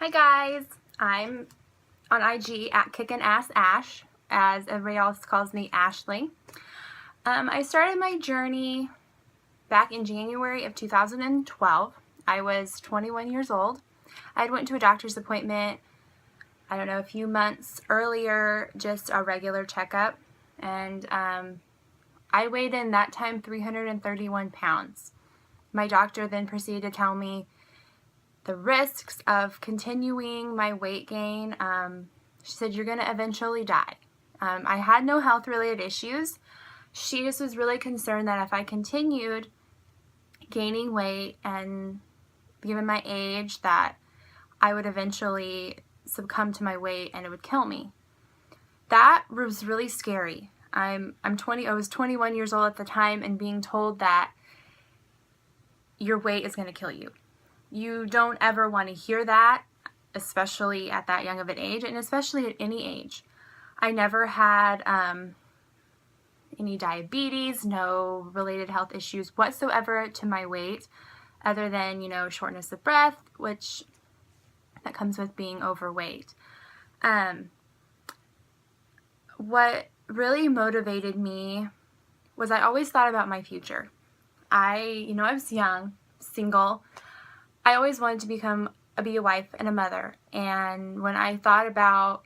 Hi guys, I'm on IG at KickinAssAsh, as everybody else calls me Ashlee. I started my journey back in January of 2012. I was 21 years old. I went to a doctor's appointment, I don't know, a few months earlier, just a regular checkup, and I weighed in that time 331 pounds. My doctor then proceeded to tell me the risks of continuing my weight gain. She said, you're going to eventually die. I had no health-related issues. She just was really concerned that if I continued gaining weight, and given my age, that I would eventually succumb to my weight and it would kill me. That was really scary. I was 21 years old at the time, and being told that your weight is going to kill you. You don't ever want to hear that, especially at that young of an age, and especially at any age. I never had any diabetes, no related health issues whatsoever to my weight, other than, shortness of breath, which that comes with being overweight. What really motivated me was I always thought about my future. I was young, single. I always wanted to be a wife and a mother, and when I thought about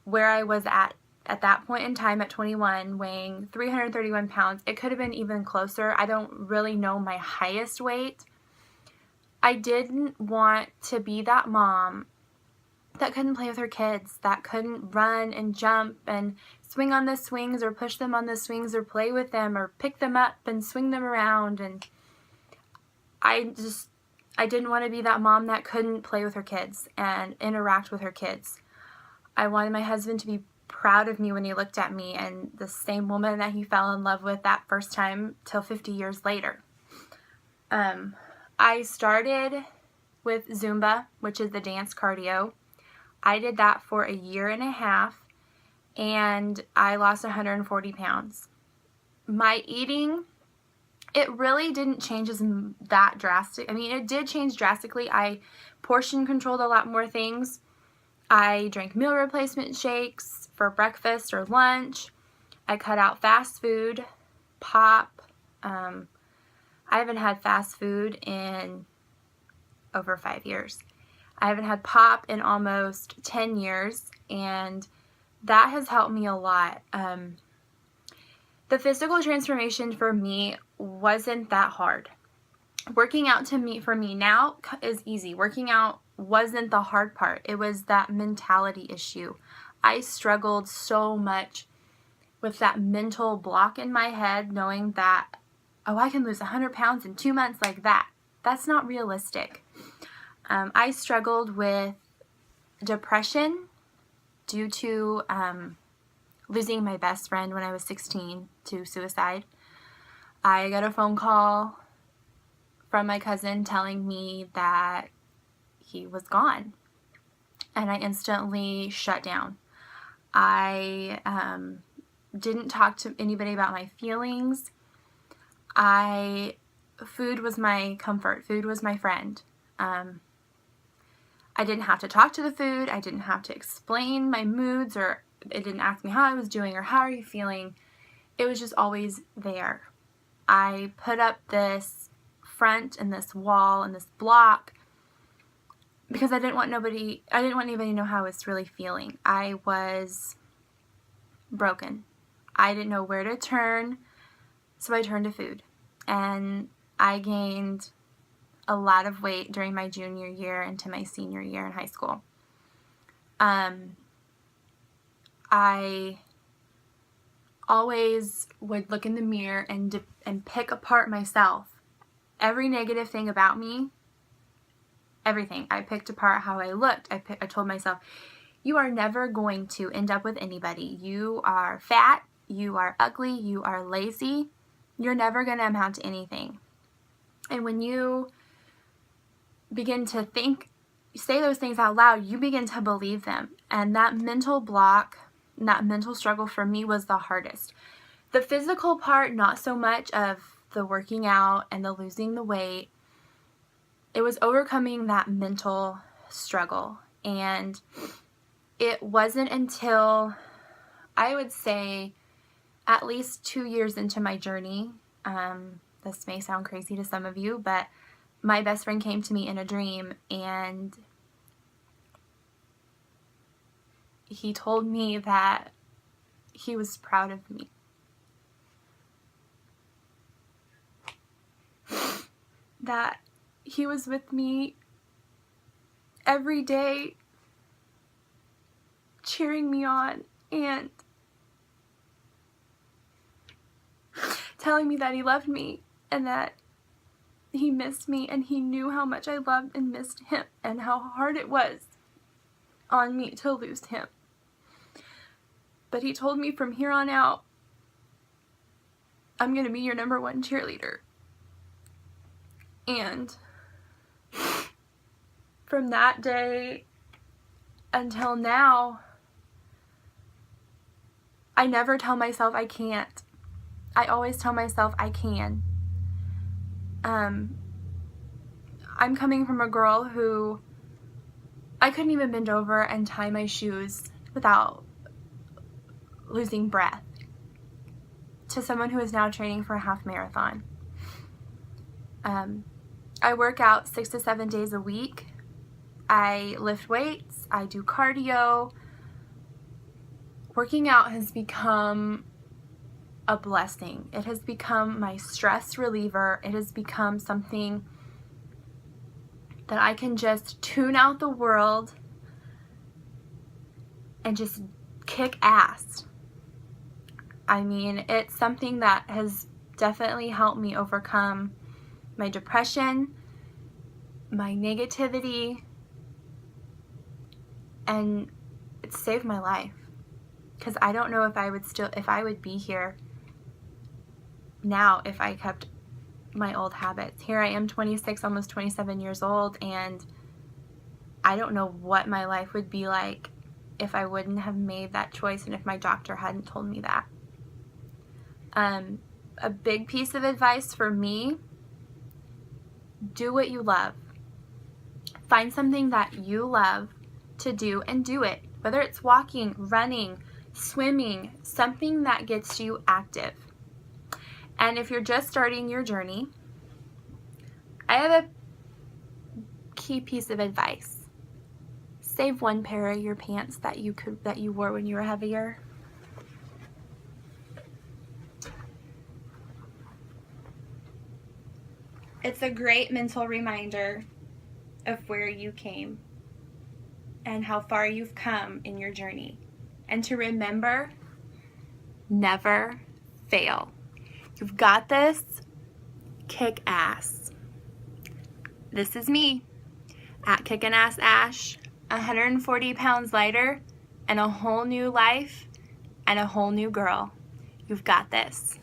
where I was at that point in time at 21, weighing 331 pounds, it could have been even closer. I don't really know my highest weight. I didn't want to be that mom that couldn't play with her kids, that couldn't run and jump and swing on the swings or push them on the swings or play with them or pick them up and swing them around. And I didn't want to be that mom that couldn't play with her kids and interact with her kids. I wanted my husband to be proud of me when he looked at me, and the same woman that he fell in love with that first time till 50 years later. I started with Zumba, which is the dance cardio. I did that for a year and a half, and I lost 140 pounds. My eating, it really didn't change that drastic. I mean, it did change drastically. I portion controlled a lot more things. I drank meal replacement shakes for breakfast or lunch. I cut out fast food, pop. I haven't had fast food in over 5 years. I haven't had pop in almost 10 years, and that has helped me a lot. The physical transformation for me wasn't that hard. Working out for me now is easy. Working out wasn't the hard part. It was that mentality issue. I struggled so much with that mental block in my head, knowing that, oh, I can lose 100 pounds in 2 months like that. That's not realistic. I struggled with depression due to losing my best friend when I was 16 to suicide. I got a phone call from my cousin telling me that he was gone, and I instantly shut down. I didn't talk to anybody about my feelings. Food was my comfort. Food was my friend. I didn't have to talk to the food. I didn't have to explain my moods, or it didn't ask me how I was doing or how are you feeling. It was just always there. I put up this front and this wall and this block because I didn't want anybody to know how I was really feeling. I was broken. I didn't know where to turn, so I turned to food. And I gained a lot of weight during my junior year into my senior year in high school. I always would look in the mirror and pick apart myself. Every negative thing about me, everything. I picked apart how I looked. I told myself, you are never going to end up with anybody. You are fat, you are ugly, you are lazy. You're never going to amount to anything. And when you begin to say those things out loud, you begin to believe them. And that mental block, that mental struggle for me was the hardest. The physical part, not so much of the working out and the losing the weight. It was overcoming that mental struggle. And it wasn't until, I would say, at least 2 years into my journey, this may sound crazy to some of you, but my best friend came to me in a dream, and he told me that he was proud of me. That he was with me every day, cheering me on and telling me that he loved me and that he missed me, and he knew how much I loved and missed him and how hard it was on me to lose him. But he told me, from here on out, I'm going to be your #1 cheerleader. And from that day until now, I never tell myself I can't. I always tell myself I can. I'm coming from a girl who I couldn't even bend over and tie my shoes without losing breath, to someone who is now training for a half marathon. I work out 6 to 7 days a week. I lift weights. I do cardio. Working out has become a blessing. It has become my stress reliever. It has become something that I can just tune out the world and just kick ass. I mean, it's something that has definitely helped me overcome my depression, my negativity, and it saved my life. Because I don't know if I would be here now if I kept my old habits. Here I am, 26, almost 27 years old, and I don't know what my life would be like if I wouldn't have made that choice and if my doctor hadn't told me that. A big piece of advice for me: do what you love. Find something that you love to do and do it. Whether it's walking, running, swimming, something that gets you active. And if you're just starting your journey, I have a key piece of advice. Save one pair of your pants that you wore when you were heavier. It's a great mental reminder of where you came and how far you've come in your journey. And to remember, never fail. You've got this. Kick ass. This is me at Kickin' Ass Ash, 140 pounds lighter and a whole new life and a whole new girl. You've got this.